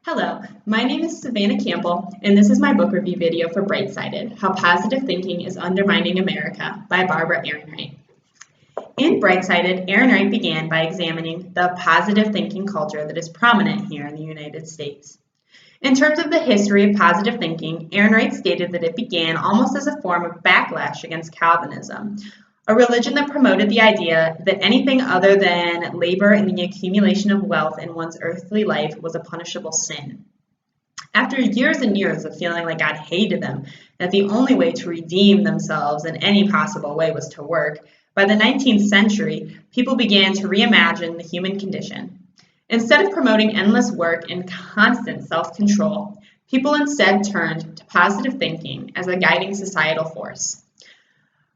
Hello, my name is Savannah Campbell, and this is my book review video for Bright-Sided: How Positive Thinking is Undermining America by Barbara Ehrenreich. In Bright-Sided, Ehrenreich began by examining the positive thinking culture that is prominent here in the United States. In terms of the history of positive thinking, Ehrenreich stated that it began almost as a form of backlash against Calvinism, a religion that promoted the idea that anything other than labor and the accumulation of wealth in one's earthly life was a punishable sin. After years and years of feeling like God hated them, that the only way to redeem themselves in any possible way was to work, by the 19th century, people began to reimagine the human condition. Instead of promoting endless work and constant self-control, people instead turned to positive thinking as a guiding societal force.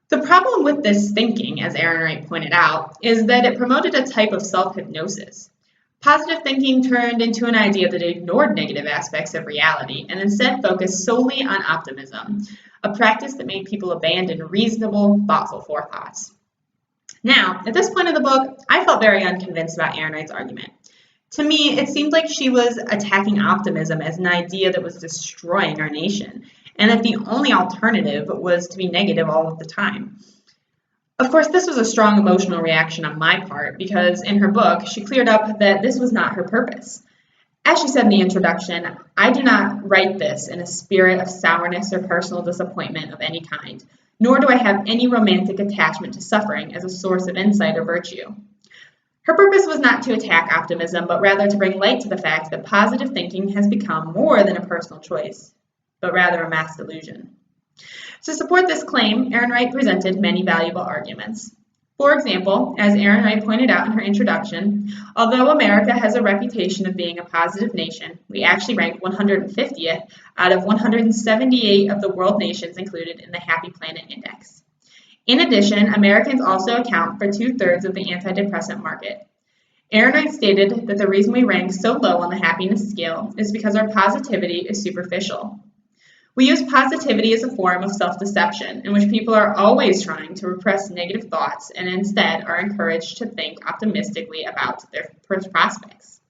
The problem with this thinking, as Ehrenreich pointed out, is that it promoted a type of self-hypnosis. Positive thinking turned into an idea that ignored negative aspects of reality and instead focused solely on optimism, a practice that made people abandon reasonable, thoughtful forethoughts. Now, at this point in the book, I felt very unconvinced about Ehrenreich's argument. To me, it seemed like she was attacking optimism as an idea that was destroying our nation, and that the only alternative was to be negative all of the time. Of course, this was a strong emotional reaction on my part because in her book, she cleared up that this was not her purpose. As she said in the introduction, I do not write this in a spirit of sourness or personal disappointment of any kind, nor do I have any romantic attachment to suffering as a source of insight or virtue. Her purpose was not to attack optimism, but rather to bring light to the fact that positive thinking has become more than a personal choice, but rather a mass delusion. To support this claim, Ehrenreich presented many valuable arguments. For example, as Ehrenreich pointed out in her introduction, although America has a reputation of being a positive nation, we actually rank 150th out of 178 of the world nations included in the Happy Planet Index. In addition, Americans also account for 2/3 of the antidepressant market. Ehrenreich stated that the reason we rank so low on the happiness scale is because our positivity is superficial. We use positivity as a form of self-deception in which people are always trying to repress negative thoughts and instead are encouraged to think optimistically about their prospects.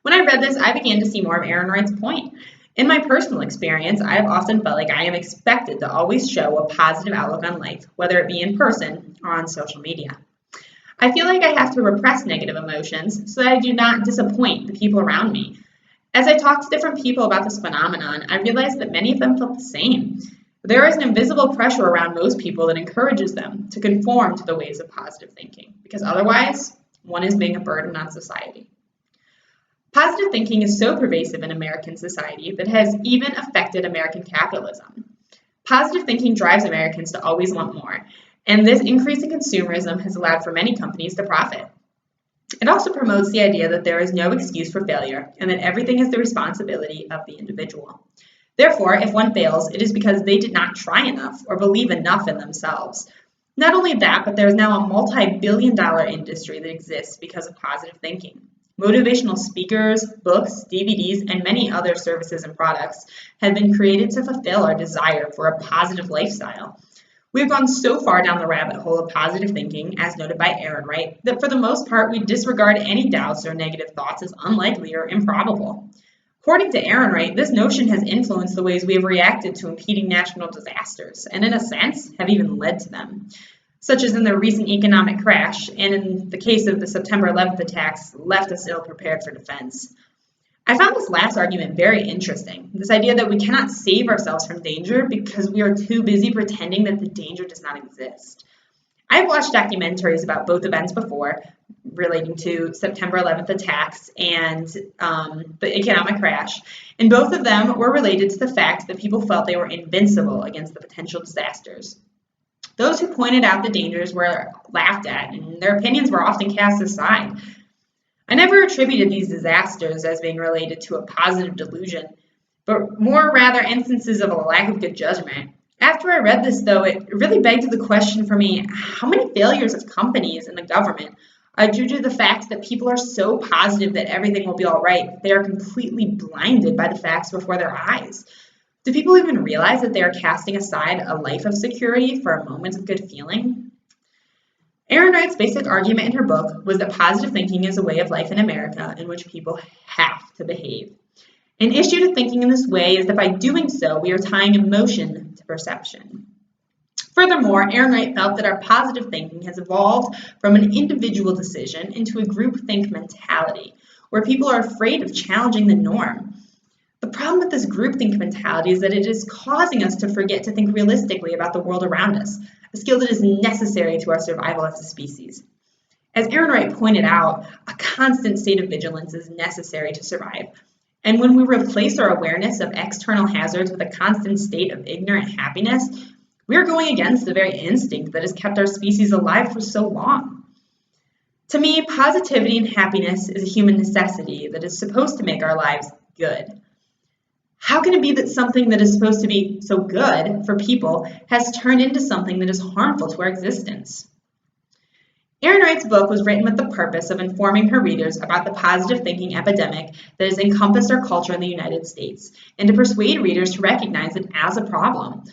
When I read this, I began to see more of Ehrenreich's point. In my personal experience, I have often felt like I am expected to always show a positive outlook on life, whether it be in person or on social media. I feel like I have to repress negative emotions so that I do not disappoint the people around me. As I talked to different people about this phenomenon, I realized that many of them felt the same. There is an invisible pressure around most people that encourages them to conform to the ways of positive thinking, because otherwise, one is being a burden on society. Positive thinking is so pervasive in American society that it has even affected American capitalism. Positive thinking drives Americans to always want more, and this increase in consumerism has allowed for many companies to profit. It also promotes the idea that there is no excuse for failure and that everything is the responsibility of the individual. Therefore, if one fails, it is because they did not try enough or believe enough in themselves. Not only that, but there is now a multi-billion-dollar industry that exists because of positive thinking. Motivational speakers, books, DVDs, and many other services and products have been created to fulfill our desire for a positive lifestyle. We've gone so far down the rabbit hole of positive thinking, as noted by Ehrenreich, that for the most part we disregard any doubts or negative thoughts as unlikely or improbable. According to Ehrenreich, this notion has influenced the ways we have reacted to impending national disasters, and in a sense, have even led to them, such as in the recent economic crash, and in the case of the September 11th attacks, left us ill-prepared for defense. I found this last argument very interesting, this idea that we cannot save ourselves from danger because we are too busy pretending that the danger does not exist. I've watched documentaries about both events before, relating to September 11th attacks and the economic crash, and both of them were related to the fact that people felt they were invincible against the potential disasters. Those who pointed out the dangers were laughed at, and their opinions were often cast aside. I never attributed these disasters as being related to a positive delusion, but more rather instances of a lack of good judgment. After I read this, though, it really begged the question for me, how many failures of companies and the government are due to the fact that people are so positive that everything will be all right, they are completely blinded by the facts before their eyes? Do people even realize that they are casting aside a life of security for a moment of good feeling? Ehrenreich's basic argument in her book was that positive thinking is a way of life in America in which people have to behave. An issue to thinking in this way is that by doing so, we are tying emotion to perception. Furthermore, Ehrenreich felt that our positive thinking has evolved from an individual decision into a groupthink mentality, where people are afraid of challenging the norm. The problem with this groupthink mentality is that it is causing us to forget to think realistically about the world around us, a skill that is necessary to our survival as a species. As Ehrenreich pointed out, a constant state of vigilance is necessary to survive. And when we replace our awareness of external hazards with a constant state of ignorant happiness, we are going against the very instinct that has kept our species alive for so long. To me, positivity and happiness is a human necessity that is supposed to make our lives good. How can it be that something that is supposed to be so good for people has turned into something that is harmful to our existence? Ehrenreich's book was written with the purpose of informing her readers about the positive thinking epidemic that has encompassed our culture in the United States, and to persuade readers to recognize it as a problem.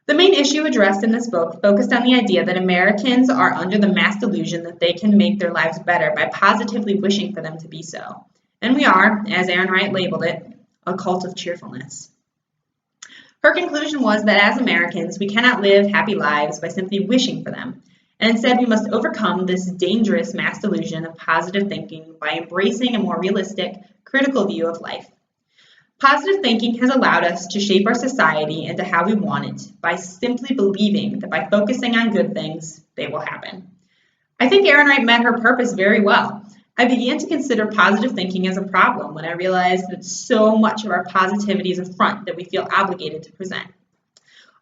The main issue addressed in this book focused on the idea that Americans are under the mass delusion that they can make their lives better by positively wishing for them to be so. And we are, as Ehrenreich labeled it, a cult of cheerfulness. Her conclusion was that as Americans, we cannot live happy lives by simply wishing for them, and instead we must overcome this dangerous mass delusion of positive thinking by embracing a more realistic, critical view of life. Positive thinking has allowed us to shape our society into how we want it by simply believing that by focusing on good things, they will happen. I think Ehrenreich met her purpose very well. I began to consider positive thinking as a problem when I realized that so much of our positivity is a front that we feel obligated to present.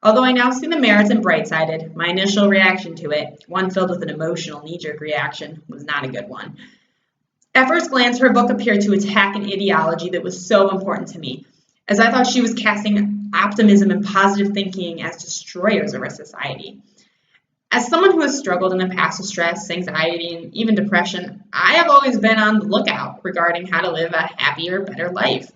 Although I now see the merits in Bright-Sided, my initial reaction to it, one filled with an emotional knee-jerk reaction, was not a good one. At first glance, her book appeared to attack an ideology that was so important to me, as I thought she was casting optimism and positive thinking as destroyers of our society. As someone who has struggled in the past with stress, anxiety, and even depression, I have always been on the lookout regarding how to live a happier, better life.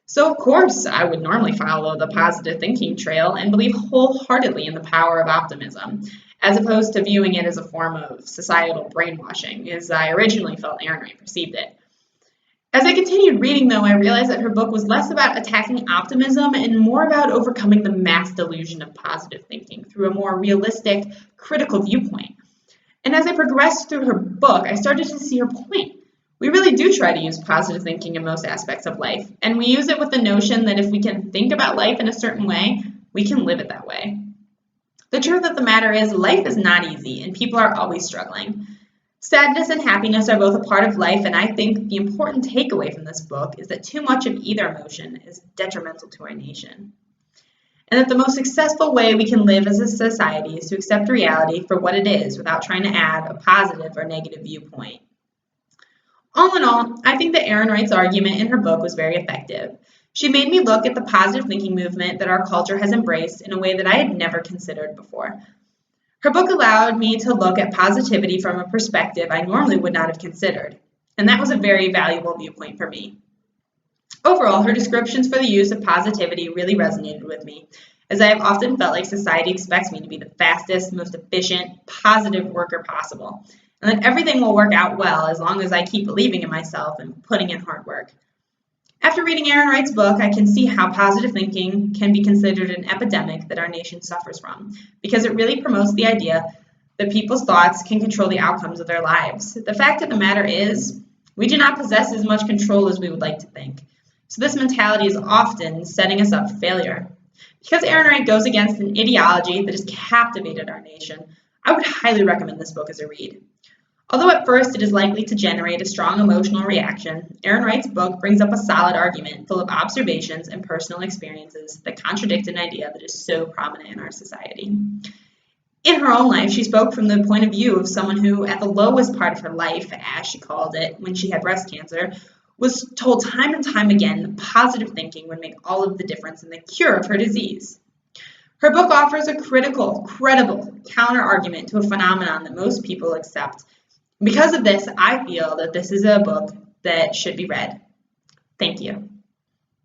So, of course, I would normally follow the positive thinking trail and believe wholeheartedly in the power of optimism, as opposed to viewing it as a form of societal brainwashing, as I originally felt Ehrenreich perceived it. As I continued reading, though, I realized that her book was less about attacking optimism and more about overcoming the mass delusion of positive thinking through a more realistic, critical viewpoint. And as I progressed through her book, I started to see her point. We really do try to use positive thinking in most aspects of life, and we use it with the notion that if we can think about life in a certain way, we can live it that way. The truth of the matter is, life is not easy, and people are always struggling. Sadness and happiness are both a part of life, and I think the important takeaway from this book is that too much of either emotion is detrimental to our nation. And that the most successful way we can live as a society is to accept reality for what it is without trying to add a positive or negative viewpoint. All in all, I think that Ehrenreich's argument in her book was very effective. She made me look at the positive thinking movement that our culture has embraced in a way that I had never considered before. Her book allowed me to look at positivity from a perspective I normally would not have considered, and that was a very valuable viewpoint for me. Overall, her descriptions for the use of positivity really resonated with me, as I have often felt like society expects me to be the fastest, most efficient, positive worker possible, and that everything will work out well as long as I keep believing in myself and putting in hard work. After reading Ehrenreich's book, I can see how positive thinking can be considered an epidemic that our nation suffers from, because it really promotes the idea that people's thoughts can control the outcomes of their lives. The fact of the matter is, we do not possess as much control as we would like to think. So this mentality is often setting us up for failure. Because Ehrenreich goes against an ideology that has captivated our nation, I would highly recommend this book as a read. Although at first it is likely to generate a strong emotional reaction, Ehrenreich's book brings up a solid argument full of observations and personal experiences that contradict an idea that is so prominent in our society. In her own life, she spoke from the point of view of someone who, at the lowest part of her life, as she called it, when she had breast cancer, was told time and time again that positive thinking would make all of the difference in the cure of her disease. Her book offers a critical, credible counter-argument to a phenomenon that most people accept. Because of this, I feel that this is a book that should be read. Thank you.